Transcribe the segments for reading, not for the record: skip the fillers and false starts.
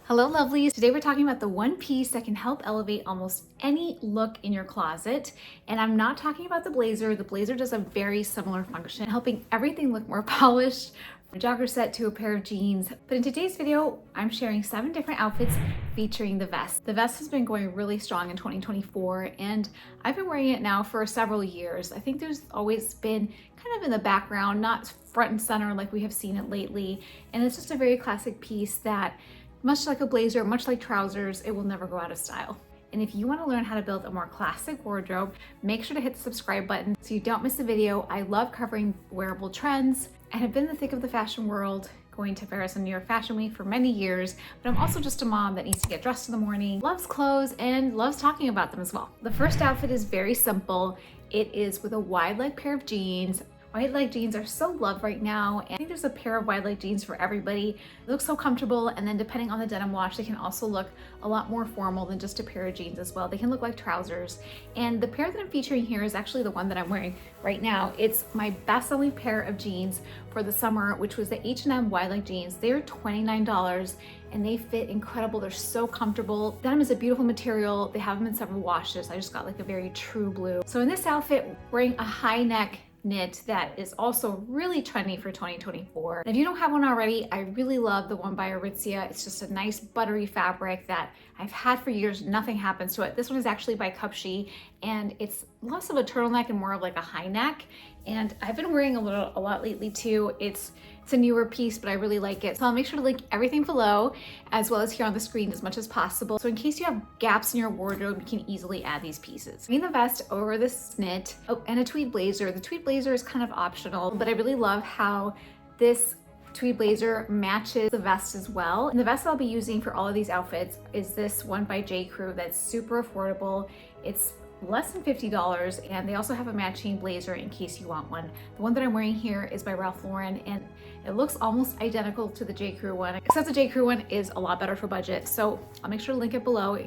Hello lovelies, today we're talking about the one piece that can help elevate almost any look in your closet. And I'm not talking about the blazer. The blazer does a very similar function, helping everything look more polished, from a jogger set to a pair of jeans. But in today's video, I'm sharing 7 different outfits featuring the vest. The vest has been going really strong in 2024 and I've been wearing it now for several years. I think there's always been kind of in the background, not front and center like we have seen it lately. And it's just a very classic piece that, much like a blazer, much like trousers, it will never go out of style. And if you want to learn how to build a more classic wardrobe, make sure to hit the subscribe button so you don't miss a video. I love covering wearable trends. I have been in the thick of the fashion world, going to Paris and New York Fashion Week for many years, but I'm also just a mom that needs to get dressed in the morning, loves clothes, and loves talking about them as well. The first outfit is very simple. It is with a wide leg pair of jeans. Wide leg jeans are so loved right now, and I think there's a pair of wide leg jeans for everybody. They look so comfortable, and then depending on the denim wash, they can also look a lot more formal than just a pair of jeans as well. They can look like trousers. And the pair that I'm featuring here is actually the one that I'm wearing right now. It's my best-selling pair of jeans for the summer, which was the H&M wide leg jeans. They're $29 and they fit incredible. They're so comfortable. Denim is a beautiful material. They have them in several washes. I just got like a very true blue. So in this outfit, wearing a high neck knit that is also really trendy for 2024. And if you don't have one already, I really love the one by Aritzia. It's just a nice buttery fabric that I've had for years. Nothing happens to it. This one is actually by Cupshe, and it's less of a turtleneck and more of like a high neck. And I've been wearing a lot lately too. It's a newer piece, but I really like it. So I'll make sure to link everything below as well as here on the screen as much as possible. So in case you have gaps in your wardrobe, you can easily add these pieces. Bring the vest over this knit, and a tweed blazer. The tweed blazer is kind of optional, but I really love how this tweed blazer matches the vest as well. And the vest I'll be using for all of these outfits is this one by J. Crew that's super affordable. It's less than $50, and they also have a matching blazer in case you want one. The one that I'm wearing here is by Ralph Lauren, and it looks almost identical to the J. Crew one, except the J. Crew one is a lot better for budget. So I'll make sure to link it below.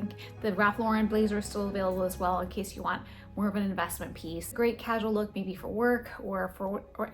The Ralph Lauren blazer is still available as well in case you want more of an investment piece. Great casual look, maybe for work or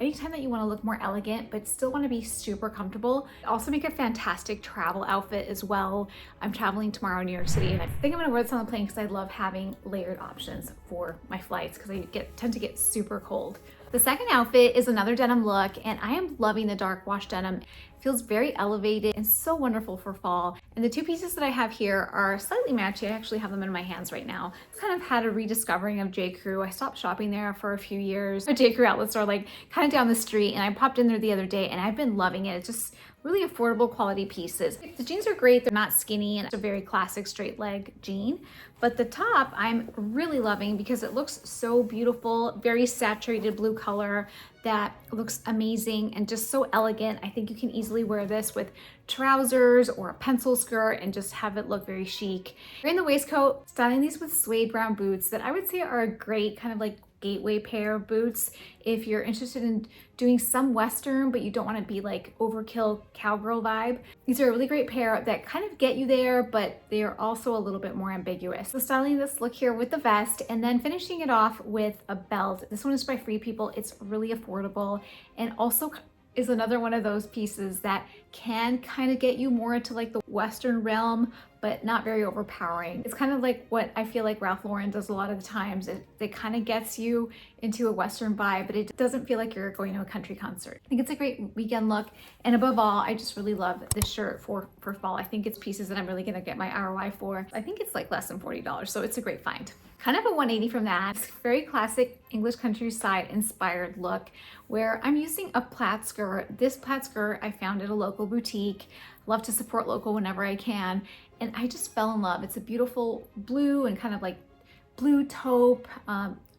anytime that you want to look more elegant, but still want to be super comfortable. Also make a fantastic travel outfit as well. I'm traveling tomorrow in New York City, and I think I'm gonna wear this on the plane because I love having layered options for my flights because I tend to get super cold. The second outfit is another denim look, and I am loving the dark wash denim. It feels very elevated and so wonderful for fall. And the 2 pieces that I have here are slightly matchy. I actually have them in my hands right now. I've kind of had a rediscovering of J. Crew. I stopped shopping there for a few years. A J. Crew outlet store like kind of down the street, and I popped in there the other day and I've been loving it. It's just really affordable quality pieces. The jeans are great. They're not skinny, and it's a very classic straight leg jean. But the top I'm really loving because it looks so beautiful, very saturated blue color that looks amazing and just so elegant. I think you can easily wear this with trousers or a pencil skirt and just have it look very chic. Wearing the waistcoat, styling these with suede brown boots that I would say are a great kind of like gateway pair of boots if you're interested in doing some Western but you don't want to be like overkill cowgirl vibe. These are a really great pair that kind of get you there, but they are also a little bit more ambiguous. So styling this look here with the vest and then finishing it off with a belt. This one is by Free People. It's really affordable and also is another one of those pieces that can kind of get you more into like the Western realm, but not very overpowering. It's kind of like what I feel like Ralph Lauren does a lot of the times. It kind of gets you into a Western vibe, but it doesn't feel like you're going to a country concert. I think it's a great weekend look. And above all, I just really love this shirt for fall. I think it's pieces that I'm really gonna get my ROI for. I think it's like less than $40, so it's a great find. Kind of a 180 from that. It's very classic English countryside inspired look where I'm using a plaid skirt. This plaid skirt I found at a local boutique. Love to support local whenever I can. And I just fell in love. It's a beautiful blue and kind of like blue taupe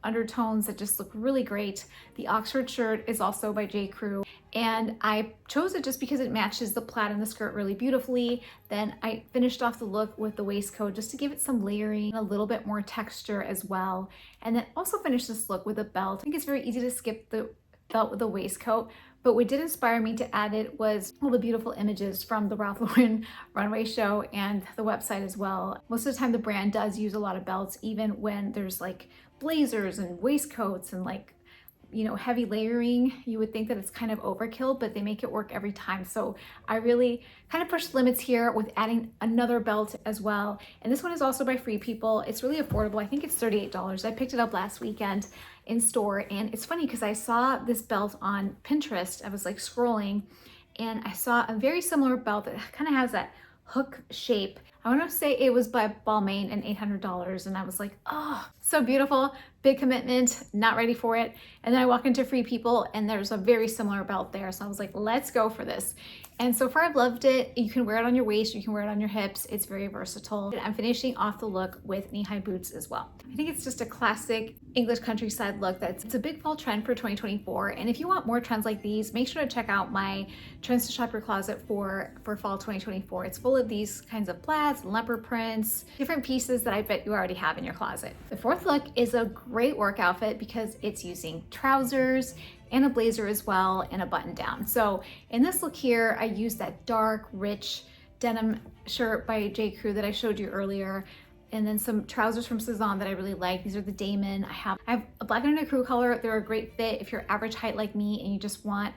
undertones that just look really great. The Oxford shirt is also by J. Crew, and I chose it just because it matches the plaid and the skirt really beautifully. Then I finished off the look with the waistcoat just to give it some layering, a little bit more texture as well. And then also finished this look with a belt. I think it's very easy to skip the belt with a waistcoat, but what did inspire me to add it was all the beautiful images from the Ralph Lauren runway show and the website as well. Most of the time the brand does use a lot of belts, even when there's like blazers and waistcoats and like you know, heavy layering, you would think that it's kind of overkill, but they make it work every time. So I really kind of pushed limits here with adding another belt as well. And this one is also by Free People. It's really affordable. I think it's $38. I picked it up last weekend in store. And it's funny because I saw this belt on Pinterest. I was like scrolling and I saw a very similar belt that kind of has that hook shape. I want to say it was by Balmain and $800, and I was like, oh, so beautiful, big commitment, not ready for it. And then I walk into Free People and there's a very similar belt there. So I was like, let's go for this. And so far I've loved it. You can wear it on your waist, you can wear it on your hips. It's very versatile. I'm finishing off the look with knee-high boots as well. I think it's just a classic English countryside look it's a big fall trend for 2024. And if you want more trends like these, make sure to check out my trends to shop your closet for fall 2024. It's full of these kinds of plaids and leopard prints, different pieces that I bet you already have in your closet. The fourth look is a great work outfit because it's using trousers and a blazer as well and a button down. So in this look here, I used that dark, rich denim shirt by J. Crew that I showed you earlier, and then some trousers from Cezanne that I really like. These are the Damon. I have a black and a crew color. They're a great fit if you're average height like me and you just want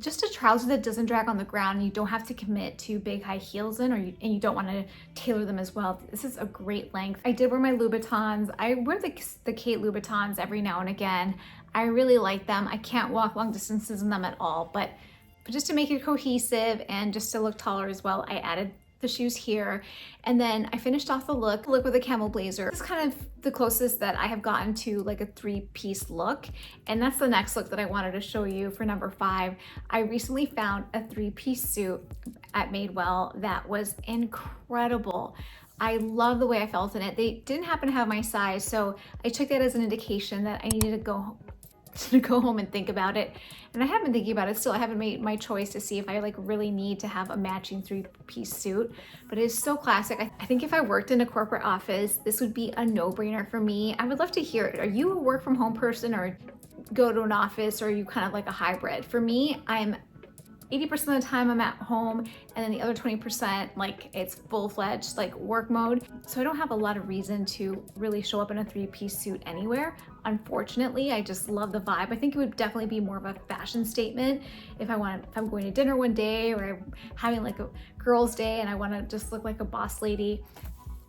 just a trouser that doesn't drag on the ground. You don't have to commit to big high heels in, and you don't want to tailor them as well. This is a great length. I did wear my Louboutins. I wear the Kate Louboutins every now and again. I really like them. I can't walk long distances in them at all, but just to make it cohesive and just to look taller as well, I added the shoes here. And then I finished off the look with a camel blazer. It's kind of the closest that I have gotten to like a three-piece look. And that's the next look that I wanted to show you for number 5. I recently found a 3-piece suit at Madewell that was incredible. I love the way I felt in it. They didn't happen to have my size, so I took that as an indication that I needed to go home and think about it. And I have been thinking about it still. I haven't made my choice to see if I like really need to have a matching 3-piece suit, but it is so classic. I think if I worked in a corporate office, this would be a no-brainer for me. I would love to hear it. Are you a work from home person or go to an office, or are you kind of like a hybrid? For me, I'm 80% of the time I'm at home, and then the other 20%, like it's full-fledged like work mode. So I don't have a lot of reason to really show up in a 3-piece suit anywhere. Unfortunately, I just love the vibe. I think it would definitely be more of a fashion statement if I'm going to dinner one day, or I'm having like a girls' day and I want to just look like a boss lady.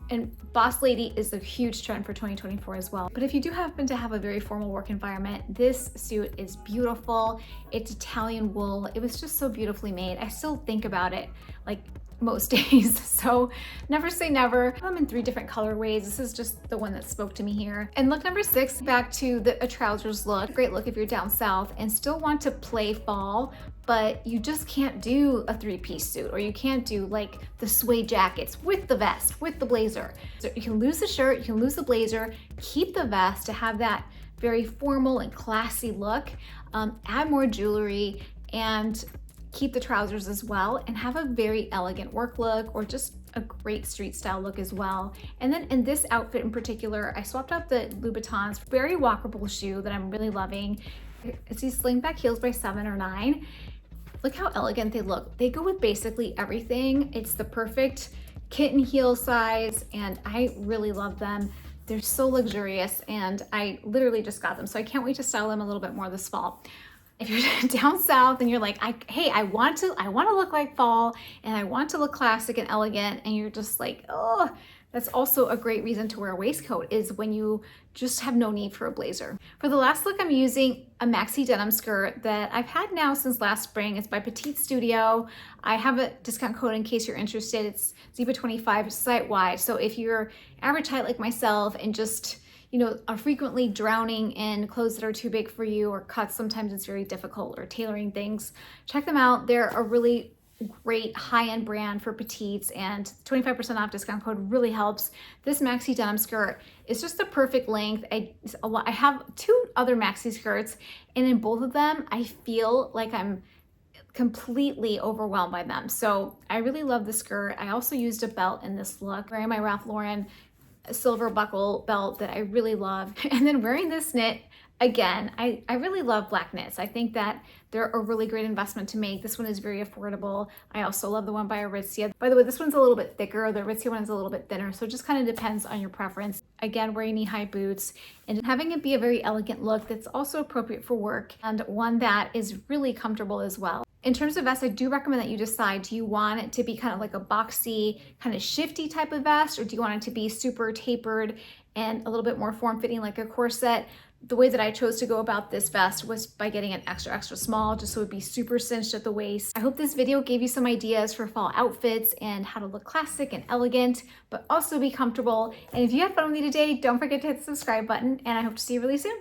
And boss lady is a huge trend for 2024 as well. But if you do happen to have a very formal work environment, this suit is beautiful. It's Italian wool. It was just so beautifully made. I still think about it like most days. So never say never. I'm in 3 different colorways. This is just the one that spoke to me here. And look number 6, back to a trousers look. Great look if you're down south and still want to play fall, but you just can't do a 3-piece suit, or you can't do like the suede jackets with the vest, with the blazer. So you can lose the shirt, you can lose the blazer, keep the vest to have that very formal and classy look, add more jewelry, and keep the trousers as well, and have a very elegant work look, or just a great street style look as well. And then in this outfit in particular, I swapped out the Louboutins, very walkable shoe that I'm really loving. It's these slingback heels by 7 or 9. Look how elegant they look. They go with basically everything. It's the perfect kitten heel size, and I really love them. They're so luxurious, and I literally just got them, so I can't wait to style them a little bit more this fall. If you're down south and you're like, hey, I want to look like fall, and I want to look classic and elegant, and you're just like, oh, that's also a great reason to wear a waistcoat, is when you just have no need for a blazer. For the last look, I'm using a maxi denim skirt that I've had now since last spring. It's by Petite Studio. I have a discount code in case you're interested. It's Ziba 25 site-wide. So if you're average height like myself and just, you know, are frequently drowning in clothes that are too big for you, or cuts, sometimes it's very difficult, or tailoring things, check them out. They're a really great high-end brand for petites, and 25% off discount code really helps. This maxi denim skirt is just the perfect length. I have 2 other maxi skirts, and in both of them, I feel like I'm completely overwhelmed by them. So I really love the skirt. I also used a belt in this look, wearing my Ralph Lauren silver buckle belt that I really love. And then wearing this knit, again, I really love black knits. I think that they're a really great investment to make. This one is very affordable. I also love the one by Aritzia. By the way, this one's a little bit thicker. The Aritzia one is a little bit thinner, so it just kind of depends on your preference. again, wearing knee-high boots and having it be a very elegant look that's also appropriate for work and one that is really comfortable as well. In terms of vest, I do recommend that you decide, do you want it to be kind of like a boxy, kind of shifty type of vest, or do you want it to be super tapered and a little bit more form-fitting like a corset? The way that I chose to go about this vest was by getting an extra small, just so it would be super cinched at the waist. I hope this video gave you some ideas for fall outfits and how to look classic and elegant, but also be comfortable. And if you had fun with me today, don't forget to hit the subscribe button, and I hope to see you really soon.